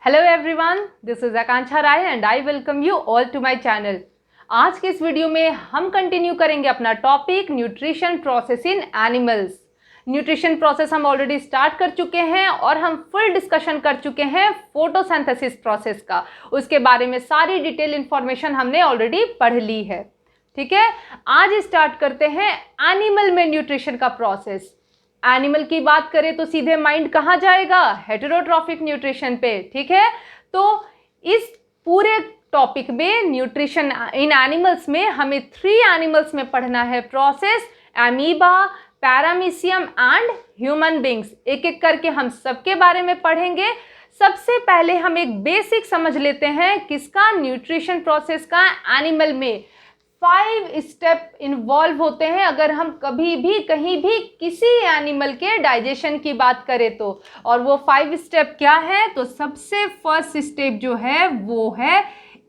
Hello everyone, this is Akanksha Rai and I welcome you all to my channel. आज के इस video में हम कंटिन्यू करेंगे अपना topic nutrition process in animals. Nutrition process हम ऑलरेडी स्टार्ट कर चुके हैं और हम फुल डिस्कशन कर चुके हैं फोटोसिंथेसिस प्रोसेस का। उसके बारे में सारी डिटेल इंफॉर्मेशन हमने ऑलरेडी पढ़ ली है। ठीक है, आज स्टार्ट करते हैं एनिमल में न्यूट्रिशन का प्रोसेस। एनिमल की बात करें तो सीधे माइंड कहाँ जाएगा? हेटेरोट्रॉफिक न्यूट्रिशन पे। ठीक है, तो इस पूरे टॉपिक में न्यूट्रिशन इन एनिमल्स में हमें 3 एनिमल्स में पढ़ना है process: amoeba, paramecium and human beings. एक एक करके हम सबके बारे में पढ़ेंगे। सबसे पहले हम एक बेसिक समझ लेते हैं किसका, न्यूट्रिशन प्रोसेस का। एनिमल में 5 स्टेप इन्वॉल्व होते हैं अगर हम कभी भी कहीं भी किसी एनिमल के डाइजेशन की बात करें तो। और वो 5 स्टेप क्या है? तो सबसे फर्स्ट स्टेप जो है वो है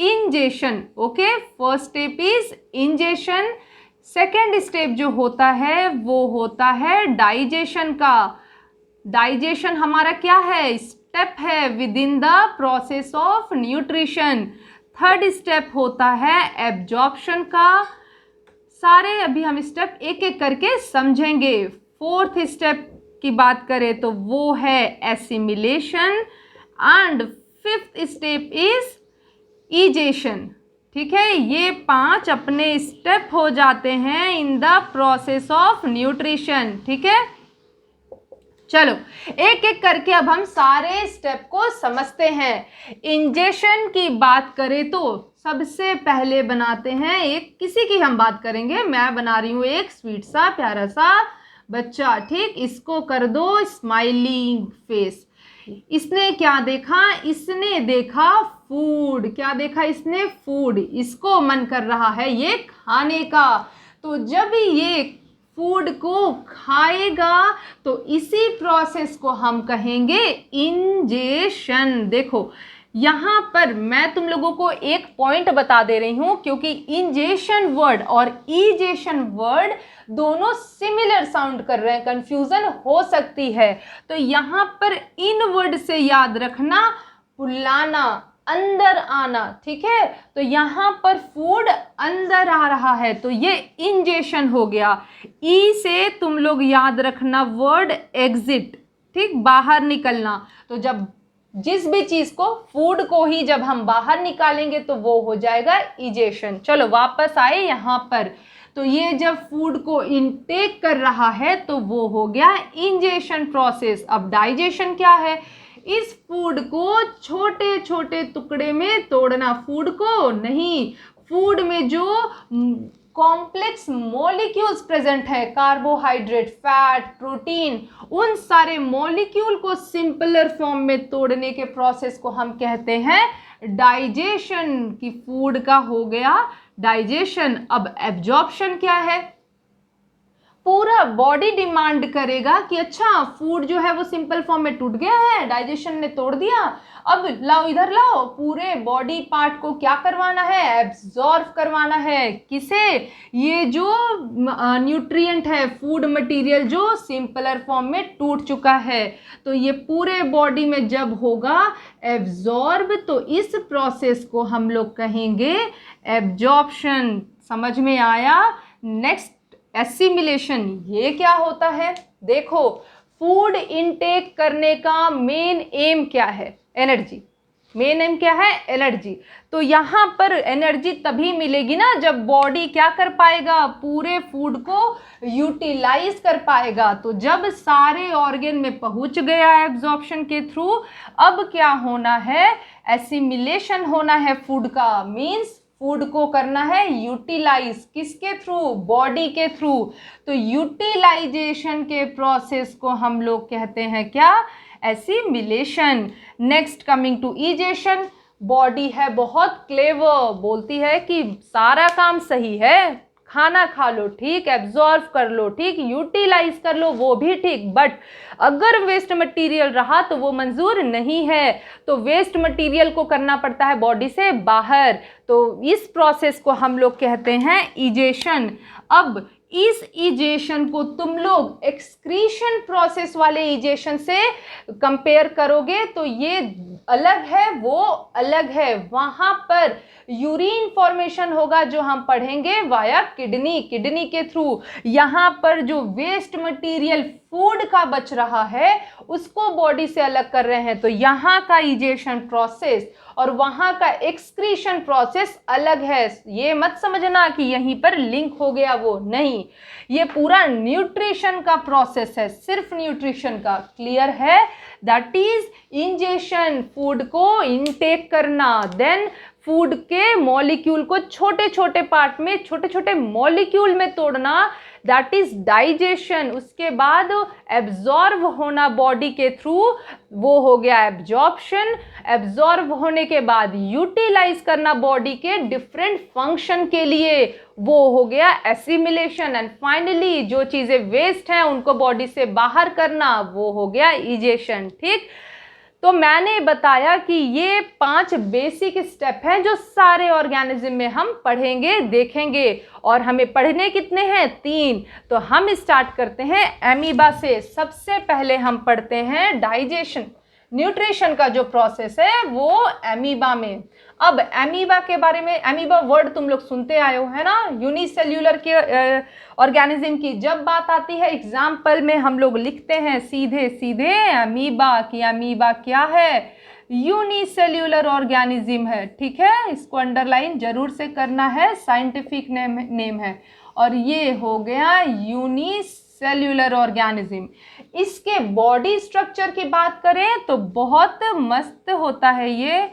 ingestion. Okay, first step is ingestion. Second step जो होता है वो होता है डाइजेशन का। डाइजेशन हमारा क्या है? स्टेप है with in the process of nutrition. Third step होता है एब्जॉर्प्शन का। सारे अभी हम स्टेप एक एक करके समझेंगे। फोर्थ स्टेप की बात करें तो वो है assimilation and fifth step is egestion. ठीक है, ये 5 अपने स्टेप हो जाते हैं in the process of nutrition. ठीक है, चलो एक एक करके अब हम सारे स्टेप को समझते हैं। इंजेशन की बात करें तो सबसे पहले बनाते हैं एक, किसी की हम बात करेंगे। मैं बना रही हूँ एक स्वीट सा प्यारा सा बच्चा। ठीक, इसको कर दो स्माइलिंग फेस। इसने क्या देखा? इसने देखा फूड। क्या देखा इसने? फूड। इसको मन कर रहा है ये खाने का। तो जब ये फूड को खाएगा तो इसी प्रोसेस को हम कहेंगे इंजेशन। देखो यहाँ पर मैं तुम लोगों को एक पॉइंट बता दे रही हूँ, क्योंकि इंजेशन वर्ड और इजेशन वर्ड दोनों सिमिलर साउंड कर रहे हैं, कंफ्यूजन हो सकती है। तो यहाँ पर इन वर्ड से याद रखना, बुलाना, अंदर आना। ठीक है, तो यहाँ पर फूड अंदर आ रहा है तो ये इंजेशन हो गया। ई से तुम लोग याद रखना वर्ड एग्जिट। ठीक, बाहर निकलना। तो जब जिस भी चीज को, फूड को ही जब हम बाहर निकालेंगे तो वो हो जाएगा इजेशन। चलो वापस आए यहाँ पर। तो ये जब फूड को इनटेक कर रहा है तो वो हो गया इंजेशन प्रोसेस। अब डाइजेशन क्या है? इस फूड को छोटे छोटे टुकड़े में तोड़ना। फूड को नहीं, फूड में जो कॉम्प्लेक्स मॉलिक्यूल्स प्रेजेंट है, कार्बोहाइड्रेट, फैट, प्रोटीन, उन सारे मॉलिक्यूल को सिंपलर फॉर्म में तोड़ने के प्रोसेस को हम कहते हैं डाइजेशन। की फूड का हो गया डाइजेशन। अब एब्जॉर्प्शन क्या है? पूरा बॉडी डिमांड करेगा कि अच्छा फूड जो है वो सिंपल फॉर्म में टूट गया है, डाइजेशन ने तोड़ दिया, अब लाओ इधर लाओ। पूरे बॉडी पार्ट को क्या करवाना है? एब्जॉर्ब करवाना है। किसे? ये जो न्यूट्रिएंट है, फूड मटेरियल जो सिंपलर फॉर्म में टूट चुका है, तो ये पूरे बॉडी में जब होगा एब्जॉर्ब तो इस प्रोसेस को हम लोग कहेंगे एब्जॉर्प्शन। समझ में आया? Next assimilation. ये क्या होता है? देखो, फूड इनटेक करने का मेन एम क्या है? एनर्जी। मेन एम क्या है? एनर्जी। तो यहाँ पर एनर्जी तभी मिलेगी ना जब बॉडी क्या कर पाएगा? पूरे फूड को यूटिलाइज कर पाएगा। तो जब सारे ऑर्गन में पहुँच गया एब्जॉर्प्शन के थ्रू, अब क्या होना है? एसिमिलेशन होना है फूड का। मीन्स फूड को करना है यूटिलाइज। किसके थ्रू? बॉडी के थ्रू। तो यूटिलाइजेशन के प्रोसेस को हम लोग कहते हैं क्या? Assimilation. Next coming to ingestion. Body है बहुत क्लेवर, बोलती है कि सारा काम सही है, खाना खा लो ठीक, एब्जॉर्व कर लो ठीक, यूटिलाइज कर लो वो भी ठीक, बट अगर वेस्ट मटेरियल रहा तो वो मंजूर नहीं है। तो वेस्ट मटेरियल को करना पड़ता है बॉडी से बाहर। तो इस प्रोसेस को हम लोग कहते हैं इजेशन। अब इस इजेशन को तुम लोग एक्सक्रीशन प्रोसेस वाले इजेशन से कंपेयर करोगे तो ये अलग है, वो अलग है। वहां पर यूरिन फॉर्मेशन होगा जो हम पढ़ेंगे वाया किडनी, किडनी के थ्रू। यहाँ पर जो वेस्ट मटेरियल फूड का बच रहा है उसको बॉडी से अलग कर रहे हैं, तो यहाँ का इजेशन प्रोसेस और वहाँ का एक्सक्रीशन प्रोसेस अलग है। ये मत समझना कि यहीं पर लिंक हो गया, वो नहीं, ये पूरा न्यूट्रिशन का प्रोसेस है, सिर्फ न्यूट्रिशन का। क्लियर है? दैट इज इंजेशन, फूड को इनटेक करना, देन फूड के मॉलिक्यूल को छोटे छोटे पार्ट में, छोटे छोटे मॉलिक्यूल में तोड़ना, दैट इज डाइजेशन। उसके बाद एब्जॉर्व होना बॉडी के थ्रू, वो हो गया एब्जॉर्प्शन। एब्जॉर्व होने के बाद यूटिलाइज करना बॉडी के डिफरेंट फंक्शन के लिए, वो हो गया एसिमिलेशन। एंड फाइनली जो चीज़ें वेस्ट हैं उनको बॉडी से बाहर करना, वो हो गया इजेशन। ठीक, तो मैंने बताया कि ये 5 बेसिक स्टेप हैं जो सारे ऑर्गेनिज्म में हम पढ़ेंगे, देखेंगे। और हमें पढ़ने कितने हैं? 3। तो हम स्टार्ट करते हैं एमीबा से। सबसे पहले हम पढ़ते हैं डाइजेशन, न्यूट्रिशन का जो प्रोसेस है वो एमीबा में। अब एमीबा के बारे में, एमीबा वर्ड तुम लोग सुनते आए हो, है ना, यूनिसेल्यूलर के ऑर्गेनिज्म की जब बात आती है एग्जाम्पल में हम लोग लिखते हैं सीधे सीधे एमीबा की। एमीबा क्या है? यूनिसेल्यूलर ऑर्गेनिज्म है। ठीक है, इसको अंडरलाइन जरूर से करना है, साइंटिफिक नेम है। और ये हो गया यूनिसेल्यूलर ऑर्गेनिज्म। इसके बॉडी स्ट्रक्चर की बात करें तो बहुत मस्त होता है ये,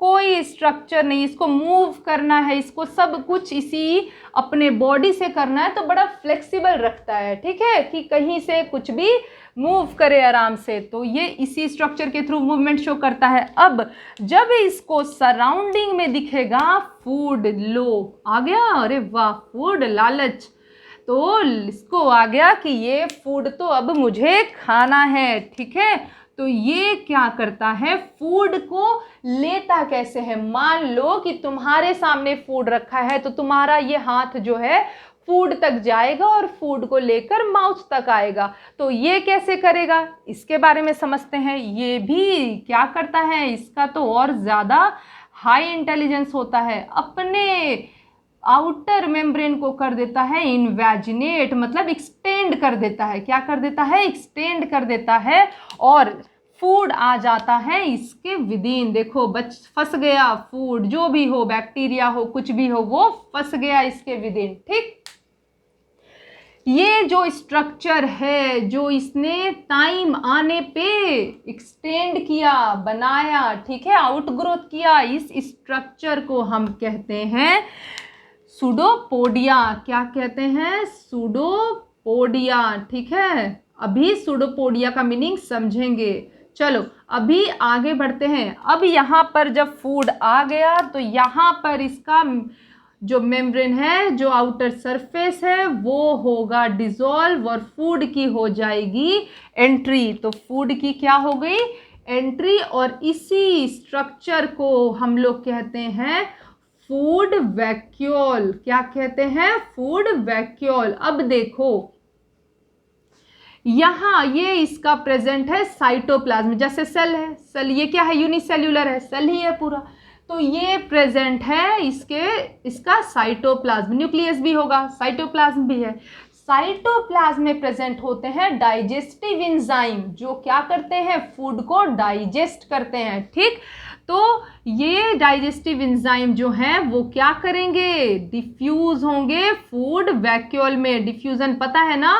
कोई स्ट्रक्चर नहीं, इसको मूव करना है, इसको सब कुछ इसी अपने बॉडी से करना है, तो बड़ा फ्लेक्सिबल रखता है। ठीक है, कि कहीं से कुछ भी मूव करे आराम से, तो ये इसी स्ट्रक्चर के थ्रू मूवमेंट शो करता है। अब जब इसको सराउंडिंग में दिखेगा फूड, लो आ गया, अरे वाह, फूड लालच, तो इसको आ गया कि ये फूड तो अब मुझे खाना है। ठीक है, तो ये क्या करता है? फूड को लेता कैसे है? मान लो कि तुम्हारे सामने फूड रखा है, तो तुम्हारा ये हाथ जो है फूड तक जाएगा और फूड को लेकर माउथ तक आएगा। तो ये कैसे करेगा, इसके बारे में समझते हैं। ये भी क्या करता है, इसका तो और ज़्यादा हाई इंटेलिजेंस होता है, अपने आउटर मेम्ब्रेन को कर देता है इनवेजिनेट, मतलब एक्सटेंड कर देता है। क्या कर देता है? एक्सटेंड कर देता है, और फूड आ जाता है इसके विदिन। देखो फंस गया फूड, जो भी हो, बैक्टीरिया हो, कुछ भी हो, वो फंस गया इसके विदिन। ठीक, ये जो स्ट्रक्चर है, जो इसने टाइम आने पे एक्सटेंड किया, बनाया, ठीक है, आउटग्रोथ किया, इस स्ट्रक्चर को हम कहते हैं सूडोपोडिया। क्या कहते हैं? सूडोपोडिया। ठीक है, अभी सूडोपोडिया का मीनिंग समझेंगे। चलो अभी आगे बढ़ते हैं। अब यहाँ पर जब फूड आ गया तो यहाँ पर इसका जो मेम्ब्रेन है, जो आउटर सरफेस है, वो होगा डिसॉल्व और फूड की हो जाएगी एंट्री। तो फूड की क्या हो गई? एंट्री। और इसी स्ट्रक्चर को हम लोग कहते हैं फूड वैक्यूल। क्या कहते हैं? Food vacuole. अब देखो यहाँ ये इसका प्रेजेंट है साइटोप्लाज्म, जैसे सेल है, सेल ये क्या है? यूनिसेल्यूलर है, सेल ही है पूरा। तो ये प्रेजेंट है इसका साइटोप्लाज्म, न्यूक्लियस भी होगा, साइटोप्लाज्म भी है। साइटोप्लाज्म में प्रेजेंट होते हैं डाइजेस्टिव एंजाइम, जो क्या करते हैं? फूड को डाइजेस्ट करते हैं। ठीक, तो ये डाइजेस्टिव एंजाइम जो हैं वो क्या करेंगे? डिफ्यूज होंगे फूड वैक्यूल में। डिफ्यूजन पता है ना,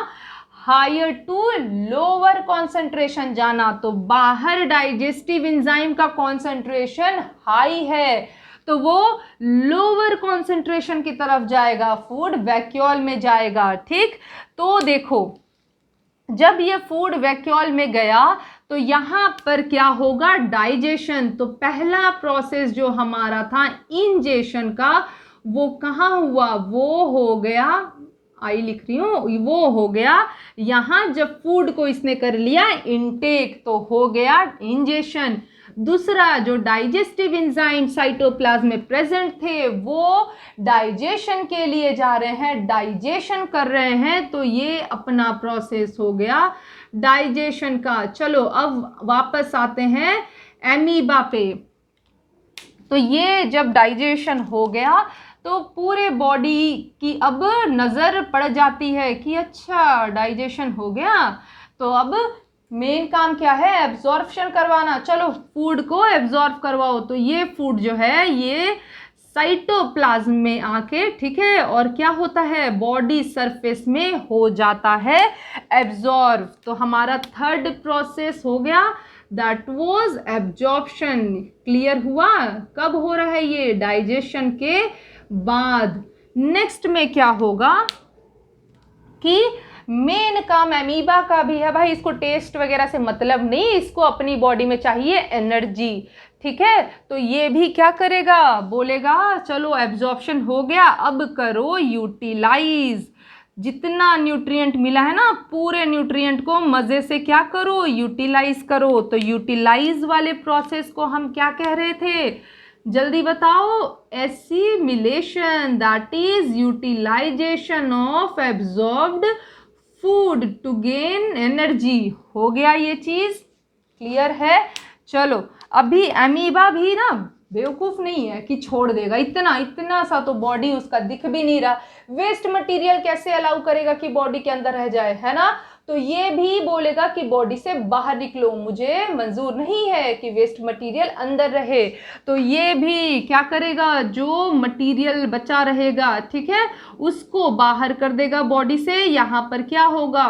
हायर टू लोअर कॉन्सेंट्रेशन जाना। तो बाहर डाइजेस्टिव एंजाइम का कॉन्सेंट्रेशन हाई है, तो वो लोअर कॉन्सेंट्रेशन की तरफ जाएगा, फूड वैक्यूल में जाएगा। ठीक, तो देखो जब ये फूड वैक्यूल में गया तो यहाँ पर क्या होगा? डाइजेशन। तो पहला प्रोसेस जो हमारा था इंजेशन का, वो कहाँ हुआ? वो हो गया, आई लिख रही हूँ, वो हो गया यहाँ जब फूड को इसने कर लिया इनटेक, तो हो गया इंजेशन। दूसरा, जो डाइजेस्टिव एंजाइम साइटोप्लाज्म में प्रेजेंट थे वो डाइजेशन के लिए जा रहे हैं, डाइजेशन कर रहे हैं, तो ये अपना प्रोसेस हो गया डाइजेशन का। चलो अब वापस आते हैं एमीबा पे। तो ये जब डाइजेशन हो गया तो पूरे बॉडी की अब नज़र पड़ जाती है कि अच्छा डाइजेशन हो गया, तो अब मेन काम क्या है, एब्जॉर्प्शन करवाना। चलो फूड को एब्जॉर्ब करवाओ। तो ये फूड जो है ये साइटोप्लाज्म में आके, ठीक है, और क्या होता है, बॉडी सरफेस में हो जाता है एब्जॉर्ब। तो हमारा थर्ड प्रोसेस हो गया, दैट वॉज एब्जॉर्प्शन। क्लियर हुआ? कब हो रहा है ये, डाइजेशन के बाद। नेक्स्ट में क्या होगा कि मेन काम एमीबा का भी है भाई, इसको टेस्ट वगैरह से मतलब नहीं, इसको अपनी बॉडी में चाहिए एनर्जी, ठीक है। तो ये भी क्या करेगा, बोलेगा चलो एब्जॉर्प्शन हो गया, अब करो यूटिलाइज। जितना न्यूट्रिएंट मिला है ना, पूरे न्यूट्रिएंट को मज़े से क्या करो, यूटिलाइज करो। तो यूटिलाइज वाले प्रोसेस को हम क्या कह रहे थे, जल्दी बताओ, assimilation, that is utilization of absorbed food to gain energy. हो गया ये चीज़, क्लियर है। चलो अभी एमीबा भी ना बेवकूफ़ नहीं है कि छोड़ देगा, इतना सा तो बॉडी उसका दिख भी नहीं रहा, वेस्ट मटेरियल कैसे अलाउ करेगा कि बॉडी के अंदर रह जाए, है ना। तो ये भी बोलेगा कि बॉडी से बाहर निकलो, मुझे मंजूर नहीं है कि वेस्ट मटेरियल अंदर रहे। तो ये भी क्या करेगा, जो मटेरियल बचा रहेगा, ठीक है, उसको बाहर कर देगा बॉडी से। यहाँ पर क्या होगा,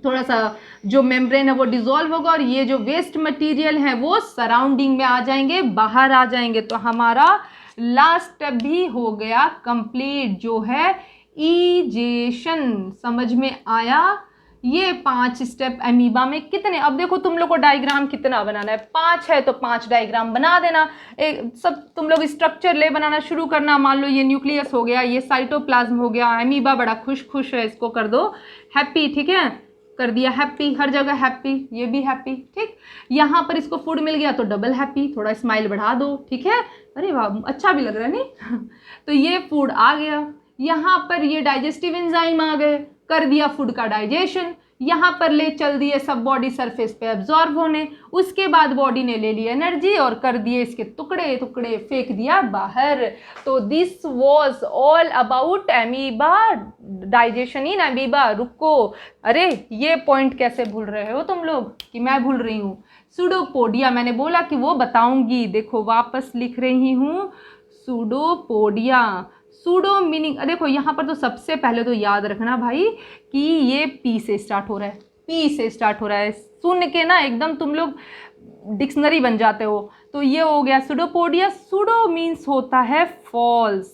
थोड़ा सा जो मेम्ब्रेन है वो डिसॉल्व होगा और ये जो वेस्ट मटेरियल है वो सराउंडिंग में आ जाएंगे, बाहर आ जाएंगे। तो हमारा लास्ट स्टेप भी हो गया कंप्लीट, जो है ईजेशन। समझ में आया? ये 5 स्टेप एमीबा में कितने, अब देखो तुम लोग को डायग्राम कितना बनाना है, 5 है तो 5 डायग्राम बना देना। सब तुम लोग स्ट्रक्चर ले बनाना शुरू करना। मान लो ये न्यूक्लियस हो गया, ये साइटोप्लाज्म हो गया, एमीबा बड़ा खुश है, इसको कर दो हैप्पी, ठीक है, कर दिया हैप्पी, हर जगह हैप्पी, ये भी हैप्पी, ठीक। यहाँ पर इसको फूड मिल गया तो डबल हैप्पी, थोड़ा स्माइल बढ़ा दो, ठीक है, अरे वाह अच्छा भी लग रहा है नहीं तो ये फूड आ गया, यहाँ पर ये डाइजेस्टिव एंजाइम आ गए, कर दिया फूड का डाइजेशन, यहाँ पर ले चल दिए सब बॉडी सरफेस पे एब्जॉर्ब होने, उसके बाद बॉडी ने ले ली एनर्जी और कर दिए इसके टुकड़े टुकड़े, फेंक दिया बाहर। तो this was all about amoeba, digestion in amoeba. रुको, अरे ये पॉइंट कैसे भूल रहे हो तुम लोग कि मैं भूल रही हूँ। सूडोपोडिया, मैंने बोला कि वो बताऊंगी, देखो वापस लिख रही हूँ, सूडोपोडिया। सूडो मीनिंग, देखो यहाँ पर तो सबसे पहले तो याद रखना भाई कि ये पी से स्टार्ट हो रहा है, पी से स्टार्ट हो रहा है, सुन के ना एकदम तुम लोग डिक्शनरी बन जाते हो। तो ये हो गया सूडोपोडिया। सूडो मीन्स होता है फॉल्स,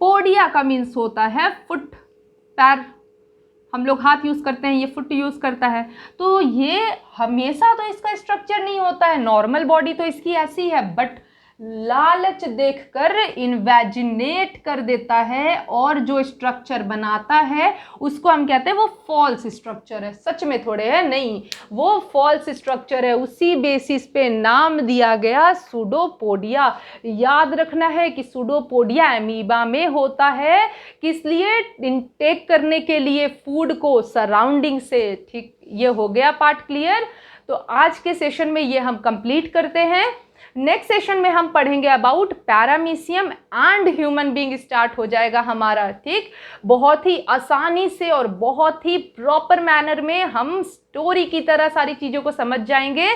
पोडिया का मीन्स होता है फुट, पैर, हम लोग हाथ यूज़ करते हैं, ये फुट यूज़ करता है। तो ये हमेशा तो इसका स्ट्रक्चर नहीं होता है, नॉर्मल बॉडी तो इसकी ऐसी है, बट लालच देखकर इन्वेजिनेट कर देता है और जो स्ट्रक्चर बनाता है उसको हम कहते हैं वो फॉल्स स्ट्रक्चर है। सच में थोड़े है नहीं, वो फॉल्स स्ट्रक्चर है, उसी बेसिस पे नाम दिया गया सूडोपोडिया। याद रखना है कि सूडोपोडिया एमीबा में होता है, किस लिए, इनटेक करने के लिए फूड को सराउंडिंग से, ठीक। ये हो गया पार्ट क्लियर। तो आज के सेशन में ये हम कंप्लीट करते हैं। नेक्स्ट सेशन में हम पढ़ेंगे about paramecium and human being, start हो जाएगा हमारा, ठीक। बहुत ही आसानी से और बहुत ही प्रॉपर मैनर में हम स्टोरी की तरह सारी चीज़ों को समझ जाएंगे।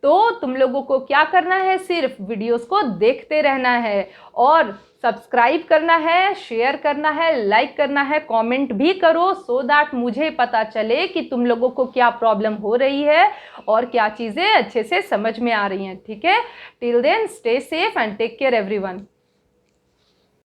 तो तुम लोगों को क्या करना है, सिर्फ वीडियोस को देखते रहना है और सब्सक्राइब करना है, शेयर करना है, लाइक करना है, कमेंट भी करो, सो दैट मुझे पता चले कि तुम लोगों को क्या प्रॉब्लम हो रही है और क्या चीज़ें अच्छे से समझ में आ रही हैं, ठीक है। Till then stay safe and take care everyone.